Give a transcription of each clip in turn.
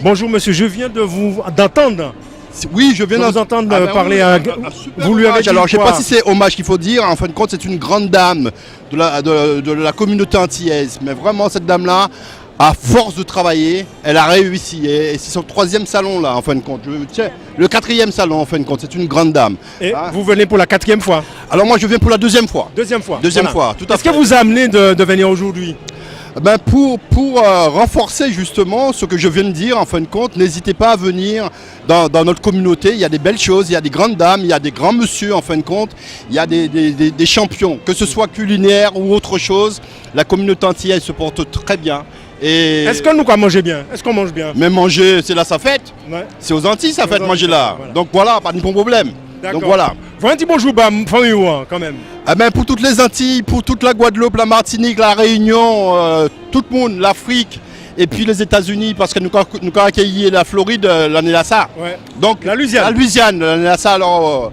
Bonjour monsieur, je viens d'entendre. Oui, je viens d'entendre parler oui, à... Vous lui avez dit alors, je ne sais pas si c'est hommage qu'il faut dire. En fin de compte, c'est une grande dame de la communauté antillaise. Mais vraiment, cette dame-là, à force de travailler, elle a réussi. Et c'est son 3e salon, là, en fin de compte. Tiens, le 4e salon, en fin de compte. C'est une grande dame. Et vous venez pour la 4e fois? Alors moi, je viens pour la 2e fois. Deuxième fois. Deuxième fois, tout à fait. Qu'est-ce que vous a amené de venir aujourd'hui? Pour renforcer justement ce que je viens de dire, en fin de compte, n'hésitez pas à venir dans notre communauté. Il y a des belles choses, il y a des grandes dames, il y a des grands messieurs, en fin de compte. Il y a des champions, que ce soit culinaire ou autre chose. La communauté antillaise se porte très bien. Est-ce qu'on nous mange bien? Est-ce qu'on mange bien? Mais manger, c'est là sa fête. Ouais. C'est aux Antilles sa fête, manger là. Voilà. Donc voilà, pas de problème. Donc voilà. Vous un petit bonjour, famille quand même. Pour toutes les Antilles, pour toute la Guadeloupe, la Martinique, la Réunion, tout le monde, l'Afrique et puis les États-Unis, parce que nous avons accueilli la Floride l'année là ça. Ouais. Donc la Louisiane l'année là ça. Alors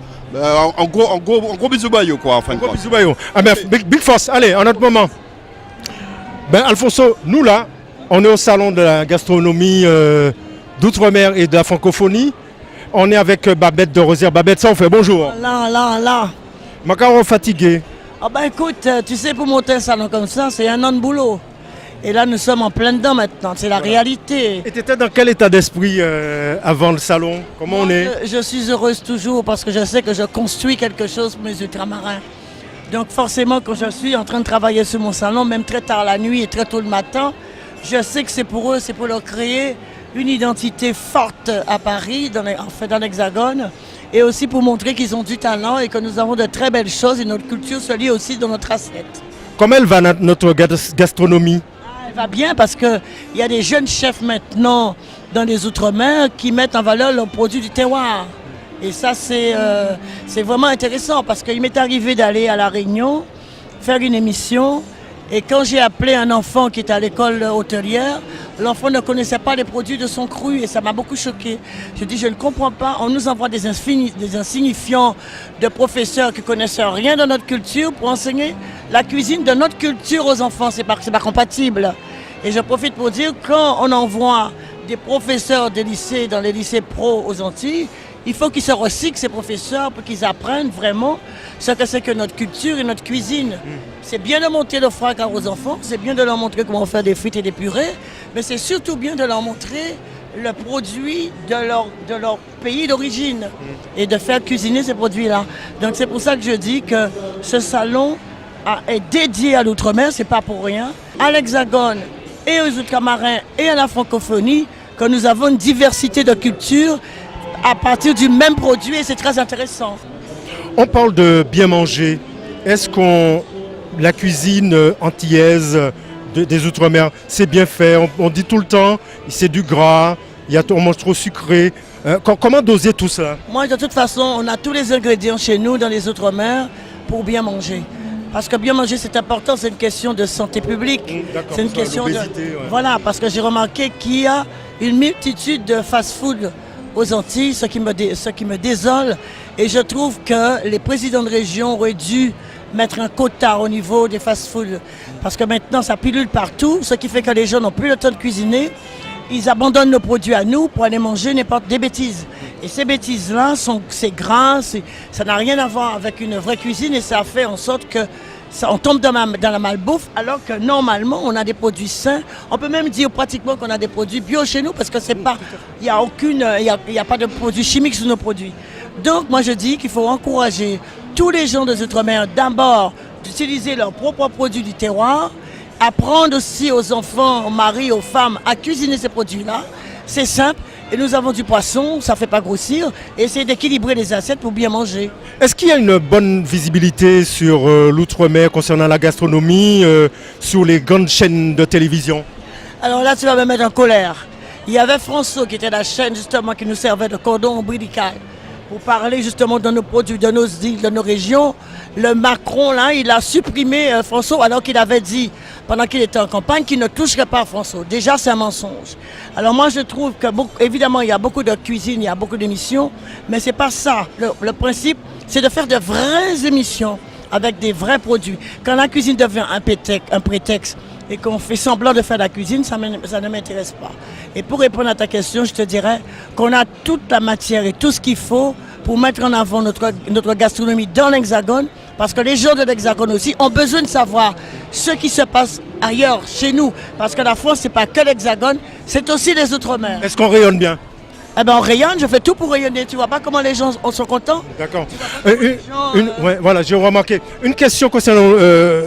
en gros bisous baillot quoi. En gros bisous baillot. Big force. Allez, en notre moment. Alfonso, nous là, on est au salon de la gastronomie d'outre-mer et de la francophonie. On est avec Babette de Rosière. Babette, ça on fait bonjour. Là. Macaro fatigué. Écoute, tu sais, pour monter un salon comme ça, c'est un an de boulot. Et là, nous sommes en plein dedans maintenant, c'est la réalité. Et tu étais dans quel état d'esprit avant le salon? Comment on est? Je suis heureuse toujours parce que je sais que je construis quelque chose pour mes ultramarins. Donc forcément, quand je suis en train de travailler sur mon salon, même très tard la nuit et très tôt le matin, je sais que c'est pour eux, c'est pour leur créer une identité forte à Paris, dans l'Hexagone, et aussi pour montrer qu'ils ont du talent et que nous avons de très belles choses et notre culture se lie aussi dans notre assiette. Comment elle va notre gastronomie? Elle va bien parce qu'il y a des jeunes chefs maintenant dans les Outre-mer qui mettent en valeur leurs produits du terroir. Et ça, c'est vraiment intéressant parce qu'il m'est arrivé d'aller à La Réunion, faire une émission. Et quand j'ai appelé un enfant qui était à l'école hôtelière, l'enfant ne connaissait pas les produits de son cru et ça m'a beaucoup choqué. Je dis, je ne comprends pas, on nous envoie des insignifiants de professeurs qui ne connaissent rien de notre culture pour enseigner la cuisine de notre culture aux enfants. C'est pas compatible. Et je profite pour dire, quand on envoie des professeurs des lycées, dans les lycées pro aux Antilles, il faut qu'ils se recyclent, ces professeurs, pour qu'ils apprennent vraiment ce que c'est que notre culture et notre cuisine. C'est bien de montrer le foie gras aux enfants, c'est bien de leur montrer comment faire des frites et des purées, mais c'est surtout bien de leur montrer le produit de leur pays d'origine et de faire cuisiner ces produits-là. Donc c'est pour ça que je dis que ce salon est dédié à l'outre-mer, c'est pas pour rien, à l'Hexagone et aux ultramarins et à la francophonie, que nous avons une diversité de cultures à partir du même produit et c'est très intéressant. On parle de bien manger. Est-ce qu'on la cuisine antillaise des Outre-mer, c'est bien fait? On dit tout le temps, c'est du gras, on mange trop sucré. Comment doser tout ça? Moi, de toute façon, on a tous les ingrédients chez nous dans les Outre-mer pour bien manger. Parce que bien manger, c'est important, c'est une question de santé publique. C'est une question de... Ouais. Voilà, parce que j'ai remarqué qu'il y a une multitude de fast-food aux Antilles, ce qui me désole. Et je trouve que les présidents de région auraient dû mettre un quota au niveau des fast-foods. Parce que maintenant, ça pilule partout, ce qui fait que les gens n'ont plus le temps de cuisiner. Ils abandonnent nos produits à nous pour aller manger des bêtises. Et ces bêtises-là, c'est gras, ça n'a rien à voir avec une vraie cuisine et ça fait en sorte que on tombe dans la malbouffe alors que normalement on a des produits sains. On peut même dire pratiquement qu'on a des produits bio chez nous parce que c'est pas, il n'y a pas de produits chimiques sur nos produits. Donc moi je dis qu'il faut encourager tous les gens des Outre-mer d'abord d'utiliser leurs propres produits du terroir, apprendre aussi aux enfants, aux maris, aux femmes à cuisiner ces produits-là. C'est simple. Et nous avons du poisson, ça ne fait pas grossir, et essayer d'équilibrer les assiettes pour bien manger. Est-ce qu'il y a une bonne visibilité sur l'outre-mer concernant la gastronomie, sur les grandes chaînes de télévision? Alors là, tu vas me mettre en colère. Il y avait François qui était la chaîne justement qui nous servait de cordon ombilical pour parler justement de nos produits, de nos îles, de nos régions. Le Macron, là, il a supprimé François alors qu'il avait dit, pendant qu'il était en campagne, qu'il ne toucherait pas à François. Déjà, c'est un mensonge. Alors moi, je trouve que, évidemment, il y a beaucoup de cuisine, il y a beaucoup d'émissions, mais c'est pas ça. Le principe, c'est de faire de vraies émissions avec des vrais produits. Quand la cuisine devient un prétexte et qu'on fait semblant de faire la cuisine, ça ne m'intéresse pas. Et pour répondre à ta question, je te dirais qu'on a toute la matière et tout ce qu'il faut pour mettre en avant notre gastronomie dans l'Hexagone, parce que les gens de l'Hexagone aussi ont besoin de savoir ce qui se passe ailleurs, chez nous. Parce que la France, ce n'est pas que l'Hexagone, c'est aussi les Outre-mer. Est-ce qu'on rayonne bien? Eh ben on rayonne, je fais tout pour rayonner. Tu vois pas comment les gens sont contents? D'accord. Ouais, voilà, j'ai remarqué. Une question concernant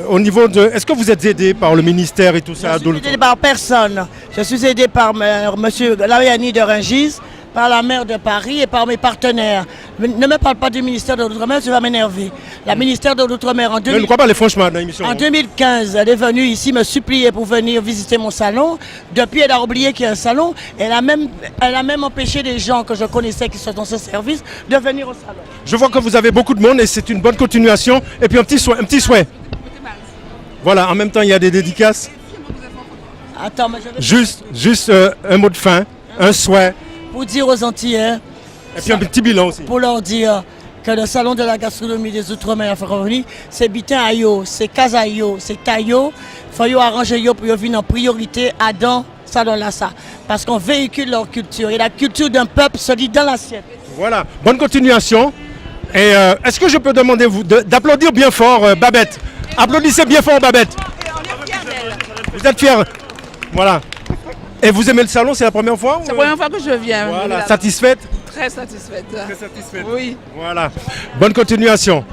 au niveau de... Est-ce que vous êtes aidé par le ministère et tout ça? Je suis aidé par personne. Je suis aidé par monsieur Lauriani de Rungis, par la maire de Paris et par mes partenaires. Ne me parle pas du ministère de l'Outre-mer, tu vas m'énerver. La ministère de l'Outre-mer en 2000... Ne crois pas, franchement, dans l'émission. En 2015, elle est venue ici me supplier pour venir visiter mon salon. Depuis, elle a oublié qu'il y a un salon. Elle a même empêché les gens que je connaissais qui sont dans ce service de venir au salon. Je vois que vous avez beaucoup de monde et c'est une bonne continuation. Et puis un petit souhait. Voilà, en même temps, il y a des dédicaces. Attends, mais je vais... Juste un mot de fin, un souhait. Pour dire aux Antillais... Et puis un petit bilan aussi. Pour leur dire que le salon de la gastronomie des Outre-mer francophonie, c'est bitin à yo, c'est casa yo, c'est taillot. Il faut arranger yo pour venir en priorité à dans salon là ça. Parce qu'on véhicule leur culture. Et la culture d'un peuple se lit dans l'assiette. Voilà, bonne continuation. Et est-ce que je peux demander d'applaudir bien fort Babette? Applaudissez bien fort Babette. On est fiers d'elle. Vous êtes fiers? Voilà. Et vous aimez le salon, c'est la première fois? C'est la première fois que je viens. Voilà, satisfaite? Très satisfaite. Très satisfaite. Oui. Voilà. Bonne continuation.